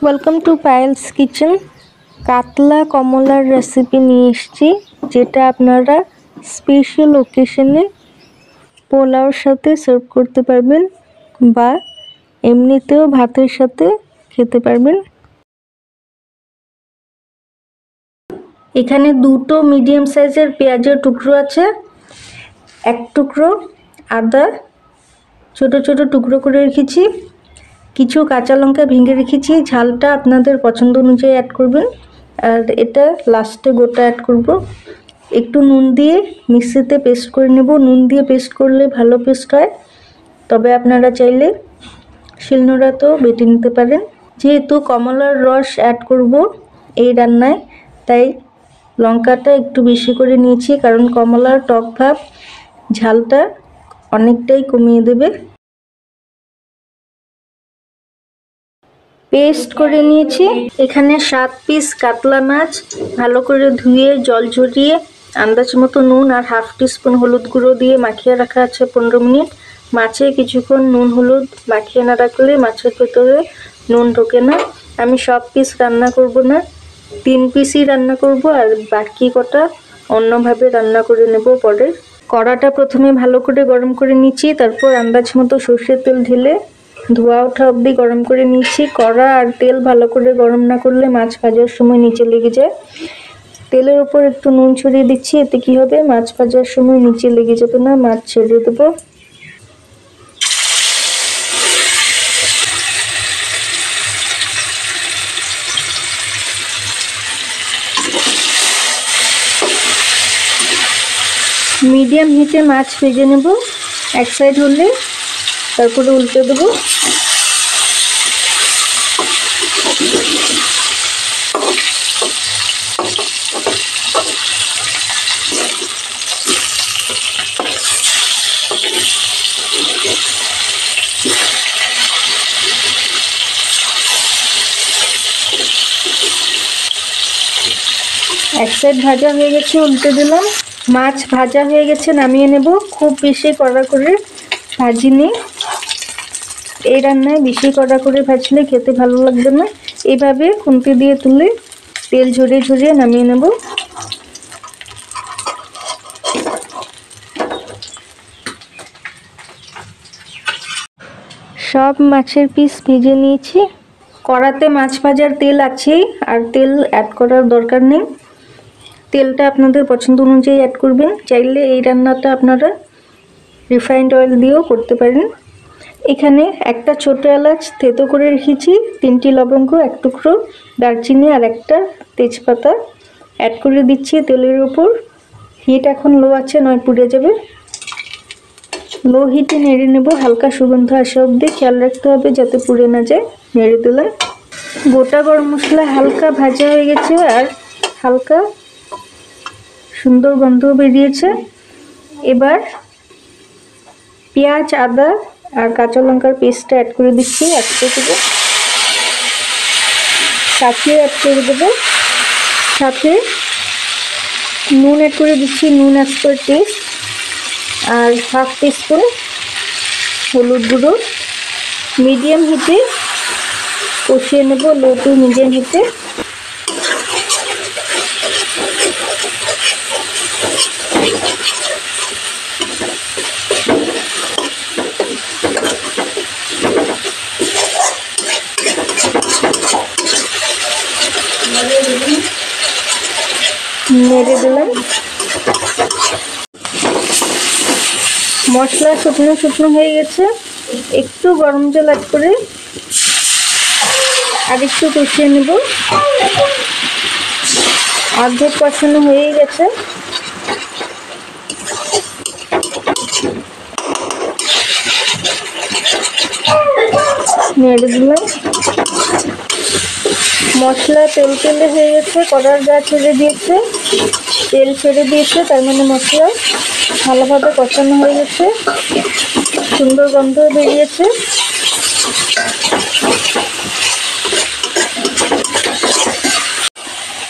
Welcome to Payel's kitchen. কাতলা কমলার recipe নিয়ে এসেছি, যেটা আপনারা স্পেশাল ওকেশনে পোলাওর সাথে সার্ভ করতে পারবেন বা এমনিতেও ভাতের সাথে খেতে পারবেন। এখানে দুটো মিডিয়াম সাইজের পেঁয়াজের টুকরো আছে, এক টুকরো আদা ছোট ছোট টুকরো করে রেখেছি, কিছু কাঁচা লঙ্কা ভেঙে রেখেছি, ঝালটা আপনাদের পছন্দ অনুযায়ী অ্যাড করবেন, আর এটা লাস্টে গোটা অ্যাড করব। একটু নুন দিয়ে মিক্সিতে পেস্ট করে নেব। নুন দিয়ে পেস্ট করলে ভালো পেস্ট হয়, তবে আপনারা চাইলে শিলনোড়াতেও বেটে নিতে পারেন। যেহেতু কমলার রস অ্যাড করব এই রান্নায়, তাই লঙ্কাটা একটু বেশি করে নিয়েছি, কারণ কমলার টক ভাব ঝালটা অনেকটাই কমিয়ে দেবে। পেস্ট করে নিয়েছি। এখানে 7 পিস কাতলা মাছ ভালো করে ধুয়ে জল ঝরিয়ে আন্দাজ মতো নুন আর হাফ টিস্পুন হলুদ গুঁড়ো দিয়ে মাখিয়ে রাখা আছে 15 মিনিট। মাছে কিছুক্ষণ নুন হলুদ মাখিয়ে না রাখলে মাছের ভেতরে নুন ঢোকে না। আমি সব পিস রান্না করব না, 3 পিসই রান্না করব, আর বাকি কটা অন্যভাবে রান্না করে নেব পরে। কড়াটা প্রথমে ভালো করে গরম করে নিচ্ছি, তারপর আন্দাজ মতো সর্ষের তেল ঢেলে ধোয়া ওঠা অবধি গরম করে নিচ্ছি। কড়া আর তেল ভালো করে গরম না করলে মাছ ভাজার সময় নিচে লেগে যায়। তেলের উপর একটু নুন ছড়িয়ে দিচ্ছি, এতে কি হবে, মাছ ভাজার সময় নিচে লেগে যাবে না। মাছ ছেড়ে দেবো। মিডিয়াম হিটে মাছ ভেজে নেব, এক সাইড হলে তারপরে উল্টে দেবো। এক সাইড ভাজা হয়ে গেছে, উল্টে দিলাম। মাছ ভাজা হয়ে গেছে, নামিয়ে নেব। খুব বেশি কড়া করে ভাজিনি, এই রান্নায় বেশি কড়া করে ভাজলে খেতে ভালো লাগবে না। এইভাবে খুন্তি দিয়ে তুলে তেল ঝরিয়ে ঝরিয়ে নামিয়ে নেব। সব মাছের পিস ভেজে নিয়েছি। কড়াতে মাছ ভাজার তেল আছেই, আর তেল অ্যাড করার দরকার নেই। তেলটা আপনাদের পছন্দ অনুযায়ী অ্যাড করবেন। চাইলে এই রান্নাটা আপনারা রিফাইন্ড অয়েল দিয়েও করতে পারেন। এখানে একটা ছোট এলাচ থেতো করে রেখেছি, 3টি লবঙ্গ, 1 টুকরো দারচিনি আর একটা তেজপাতা অ্যাড করে দিচ্ছি তেলের উপর। হিট এখন লো আছে, নয় পুড়ে যাবে। লো হিটে নেড়ে নেব, হালকা সুগন্ধ আসা অবধি খেয়াল রাখতে হবে যাতে পুড়ে না যায়। নেড়ে দিলাম। গোটা গরম মশলা হালকা ভাজা হয়ে গেছে আর হালকা সুন্দর গন্ধ বেরিয়েছে। এবার পেঁয়াজ, আদা আর কাঁচা লঙ্কার পেস্টটা অ্যাড করে দিচ্ছি, আস্তে করে কাঁচিয়ে অ্যাড করে দেবো। সাথে নুন অ্যাড করে দিচ্ছি, নুন অ্যাড করে টেস্ট, আর হাফ টিস্পুন হলুদ গুঁড়ো। মিডিয়াম হিটে কষিয়ে নেব, লো টু মিডিয়াম হিটে। নেড়ে দিলাম। মশলা শুকনো শুকনো হয়ে গেছে, একটু গরম জল অ্যাড করে আর একটু কষিয়ে নেব। অর্ধেক কষানো হয়ে গেছে। নেড়ে দিলাম। মশলা তেল তেলে হয়ে গেছে, কড়ার গা ছেড়ে দিয়েছে, তেল ছেড়ে দিয়েছে, তার মানে মশলা ভালোভাবে কষানো হয়ে গেছে, সুন্দর গন্ধ বেরিয়েছে।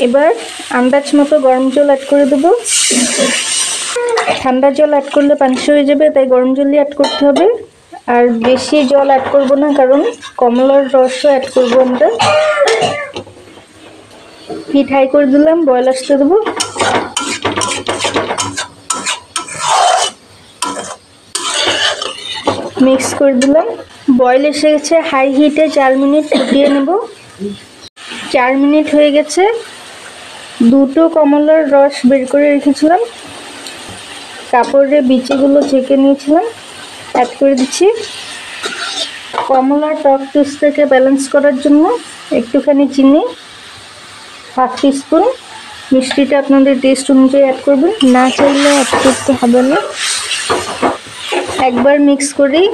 এবার আন্দাজ মতো গরম জল অ্যাড করে দেবো। ঠান্ডা জল অ্যাড করলে পানিশা হয়ে যাবে, তাই গরম জলই অ্যাড করতে হবে। আর বেশি জল অ্যাড করব না, কারণ কমলার রসও অ্যাড করবো আমরা। হিট হাই করে দিলাম, বয়েল আসতে দেবো। মিক্স করে দিলাম, বয়েল এসে গেছে। হাই হিটে 4 মিনিট ফুটিয়ে নেব। 4 মিনিট হয়ে গেছে। দুটো কমলার রস বের করে রেখেছিলাম, কাপড়ে বিচিগুলো ছেঁকে নিয়েছিলাম, অ্যাড করে দিচ্ছি। কমলার টক টেস্টটাকে ব্যালেন্স করার জন্য একটুখানি চিনি, 1/2 টিস্পুন। মিষ্টিটা আপনাদের টেস্ট অনুযায়ী অ্যাড করবেন, না চাইলে অ্যাড করতে হবে না। একবার মিক্স করেই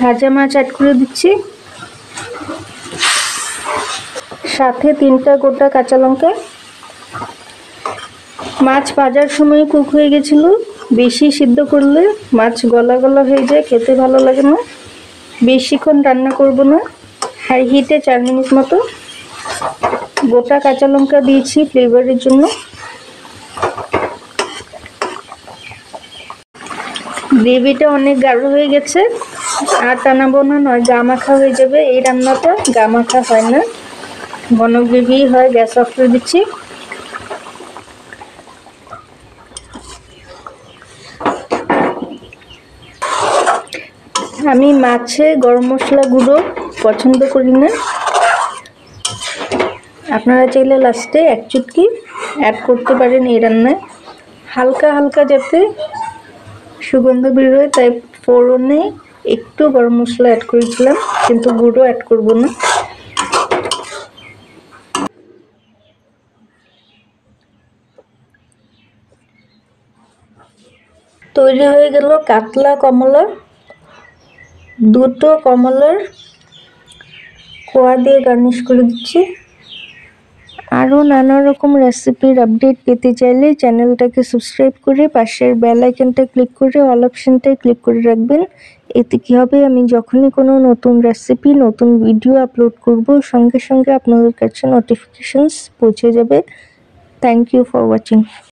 ভাজা মাছ অ্যাড করে দিচ্ছি, সাথে 3টা গোটা কাঁচা লঙ্কা। মাছ ভাজার সময় কুক হয়ে গেছিল। বেশি সিদ্ধ করলে মাছ গলা গলা হয়ে যায়, খেতে ভালো লাগে না। বেশিক্ষণ রান্না করব না, হাই হিটে 4 মিনিট মতো। গোটা কাঁচা লঙ্কা দিয়েছি ফ্লেভারের জন্য। গ্রেভিটা অনেক গাঢ় হয়ে গেছে, আর টানাবো না, নয় গা মাখা হয়ে যাবে। এই রান্নাটা গা মাখা হয় না, ঘন গ্রেভি হয়। গ্যাস অফ করে দিচ্ছি। আমি মাছে গরম মশলা গুঁড়ো পছন্দ করি না, আপনারা চাইলে লাস্টে 1 চুটকি অ্যাড করতে পারেন এই রান্নায়। হালকা হালকা যাতে সুগন্ধ বেরোয়, তাই ফোড়নে একটু গরম মশলা অ্যাড করেছিলাম, কিন্তু গুঁড়ো অ্যাড করব না। তৈরি হয়ে গেল কাতলা কমলা। দুটো কমলার কোয়া দিয়ে গার্নিশ করে দিচ্ছি। আরও নানা রকম রেসিপির আপডেট পেতে চাইলে চ্যানেলটাকে সাবস্ক্রাইব করে পাশের বেল আইকনটা ক্লিক করে অল অপশনটায় ক্লিক করে রাখবেন। এতে কি হবে, আমি যখনই কোনো নতুন রেসিপি, নতুন ভিডিও আপলোড করব, সঙ্গে সঙ্গে আপনাদের কাছে নোটিফিকেশনস পৌঁছে যাবে। Thank you for watching.